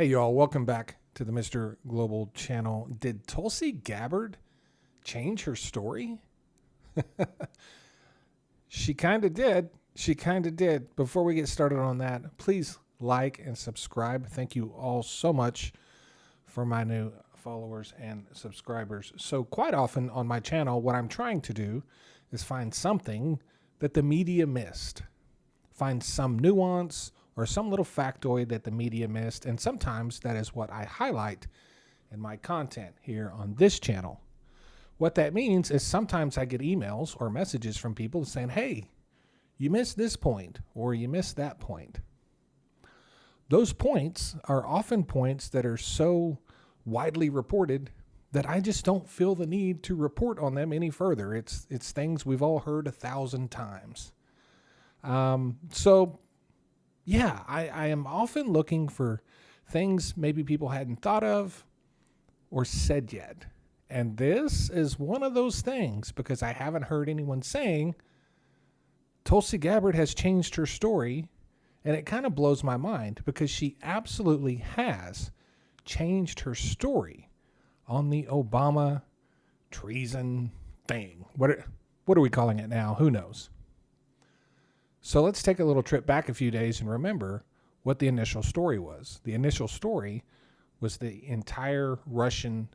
Hey y'all, welcome back to the Mr. Global channel. Did Tulsi Gabbard change her story? She kind of did. Before we get started on that, please like and subscribe. Thank you all so much for my new followers and subscribers. So quite often on my channel, what I'm trying to do is find something that the media missed. Find some nuance or some little factoid that the media missed, and sometimes that is what I highlight in my content here on this channel. What that means is sometimes I get emails or messages from people saying, hey, you missed this point or you missed that point. Those points are often points that are so widely reported that I just don't feel the need to report on them any further. It's things we've all heard 1,000 times. Yeah, I am often looking for things maybe people hadn't thought of or said yet. And this is one of those things because I haven't heard anyone saying Tulsi Gabbard has changed her story. And it kind of blows my mind because she absolutely has changed her story on the Obama treason thing. What are we calling it now? Who knows? So let's take a little trip back a few days and remember what the initial story was. The initial story was the entire Russian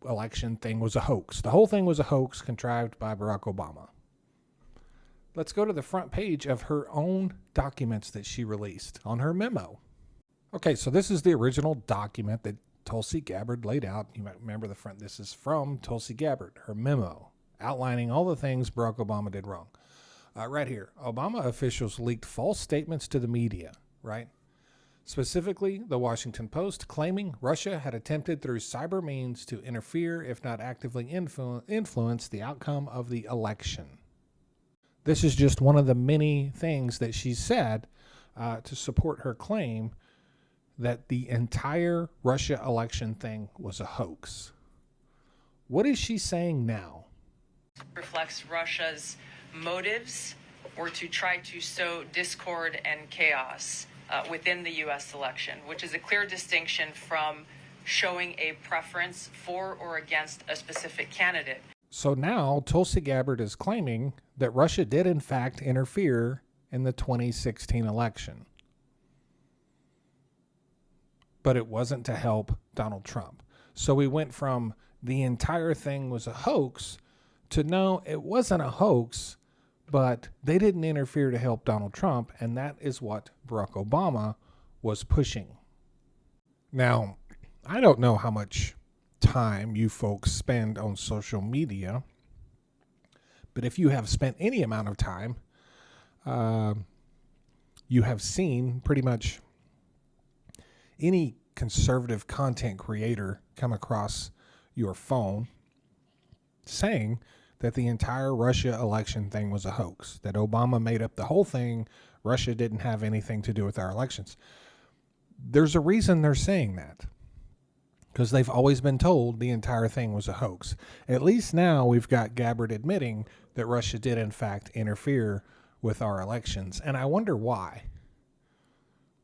election thing was a hoax. The whole thing was a hoax contrived by Barack Obama. Let's go to the front page of her own documents that she released on her memo. Okay, so this is the original document that Tulsi Gabbard laid out. You might remember the front. This is from Tulsi Gabbard, her memo, outlining all the things Barack Obama did wrong. Right here, Obama officials leaked false statements to the media, right? Specifically, the Washington Post claiming Russia had attempted through cyber means to interfere, if not actively influence the outcome of the election. This is just one of the many things that she said to support her claim that the entire Russia election thing was a hoax. What is she saying now? Reflects Russia's motives were to try to sow discord and chaos within the U.S. election, which is a clear distinction from showing a preference for or against a specific candidate. So now Tulsi Gabbard is claiming that Russia did in fact interfere in the 2016 election. But it wasn't to help Donald Trump. So we went from the entire thing was a hoax to no, it wasn't a hoax, but they didn't interfere to help Donald Trump, and that is what Barack Obama was pushing. Now, I don't know how much time you folks spend on social media, but if you have spent any amount of time, you have seen pretty much any conservative content creator come across your phone saying that the entire Russia election thing was a hoax, that Obama made up the whole thing, Russia didn't have anything to do with our elections. There's a reason they're saying that, because they've always been told the entire thing was a hoax. At least now we've got Gabbard admitting that Russia did in fact interfere with our elections. And I wonder why.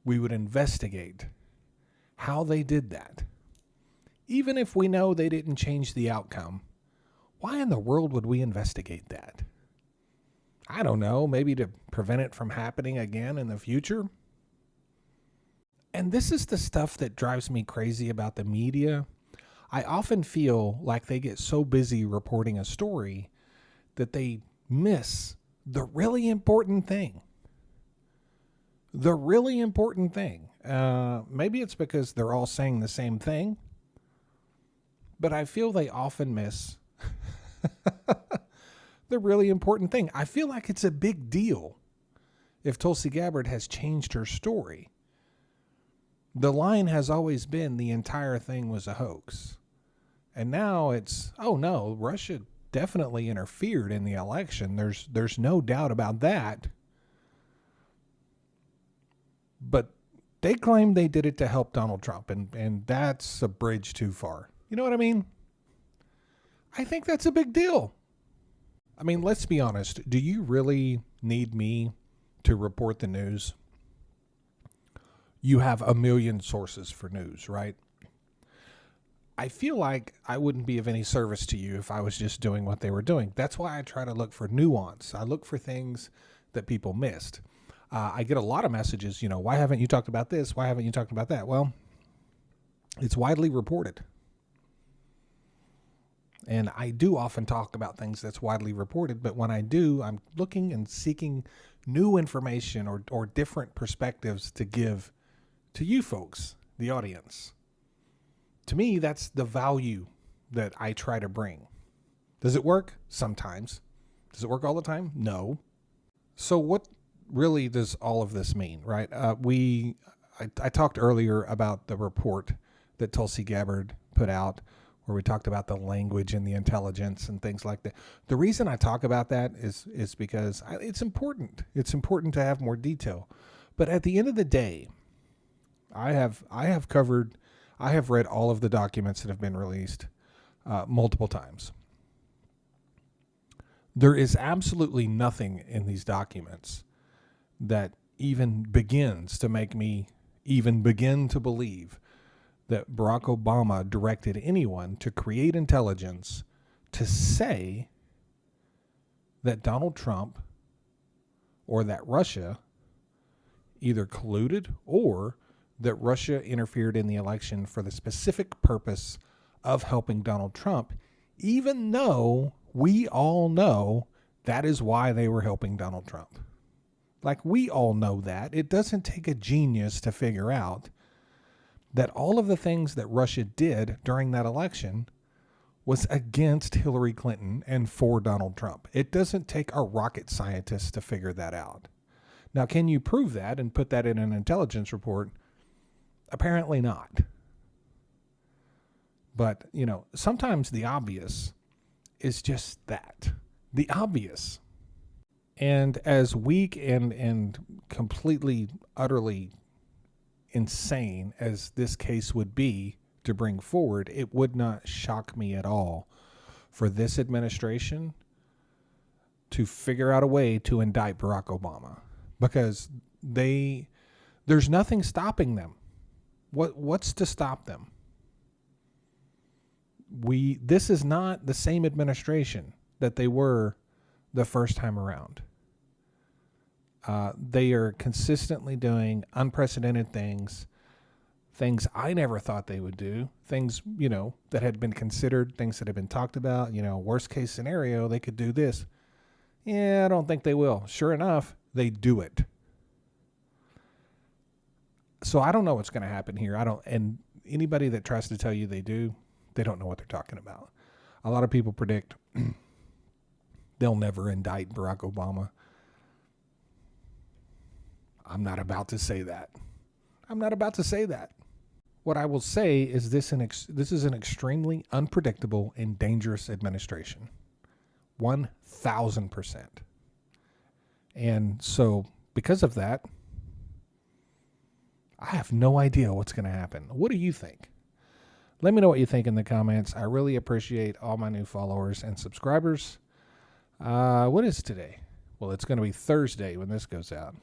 We would investigate how they did that. Even if we know they didn't change the outcome, why in the world would we investigate that? I don't know, maybe to prevent it from happening again in the future? And this is the stuff that drives me crazy about the media. I often feel like they get so busy reporting a story that they miss the really important thing. The really important thing. Maybe it's because they're all saying the same thing, but I feel they often miss the really important thing. I feel like it's a big deal if Tulsi Gabbard has changed her story. The line has always been the entire thing was a hoax. And now it's, oh no, Russia definitely interfered in the election. There's no doubt about that. But they claim they did it to help Donald Trump, and that's a bridge too far. You know what I mean? I think that's a big deal. I mean, let's be honest. Do you really need me to report the news? you have a million sources for news, right? I feel like I wouldn't be of any service to you if I was just doing what they were doing. That's why I try to look for nuance. I look for things that people missed. I get a lot of messages, why haven't you talked about this? Why haven't you talked about that? Well, it's widely reported. And I do often talk about things that's widely reported, but when I do, I'm looking and seeking new information or different perspectives to give to you folks, the audience. To me, that's the value that I try to bring. Does it work? Sometimes. Does it work all the time? No. So what really does all of this mean, right? I talked earlier about the report that Tulsi Gabbard put out, where we talked about the language and the intelligence and things like that. The reason I talk about that is because it's important. It's important to have more detail. But at the end of the day, I have read all of the documents that have been released multiple times. There is absolutely nothing in these documents that even begins to make me even begin to believe that Barack Obama directed anyone to create intelligence to say that Donald Trump or that Russia either colluded or that Russia interfered in the election for the specific purpose of helping Donald Trump, even though we all know that is why they were helping Donald Trump. Like, we all know that. It doesn't take a genius to figure out that all of the things that Russia did during that election was against Hillary Clinton and for Donald Trump. It doesn't take a rocket scientist to figure that out. Now, can you prove that and put that in an intelligence report? Apparently not. But, sometimes the obvious is just that. The obvious. And as weak and completely, utterly insane as this case would be to bring forward, it would not shock me at all for this administration to figure out a way to indict Barack Obama, because there's nothing stopping them. What's to stop them? This is not the same administration that they were the first time around. They are consistently doing unprecedented things I never thought they would do, things, that had been considered, things that had been talked about, worst case scenario, they could do this. Yeah, I don't think they will. Sure enough, they do it. So I don't know what's going to happen here. And anybody that tries to tell you they do, they don't know what they're talking about. A lot of people predict they'll never indict Barack Obama. I'm not about to say that. What I will say is this is an extremely unpredictable and dangerous administration. 1,000%. And so because of that, I have no idea what's going to happen. What do you think? Let me know what you think in the comments. I really appreciate all my new followers and subscribers. What is today? Well, it's going to be Thursday when this goes out.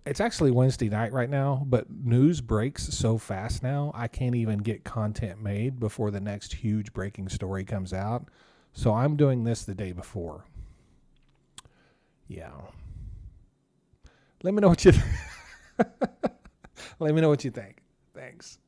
It's actually Wednesday night right now, but news breaks so fast now, I can't even get content made before the next huge breaking story comes out. So I'm doing this the day before. Yeah. Let me know what you Let me know what you think. Thanks.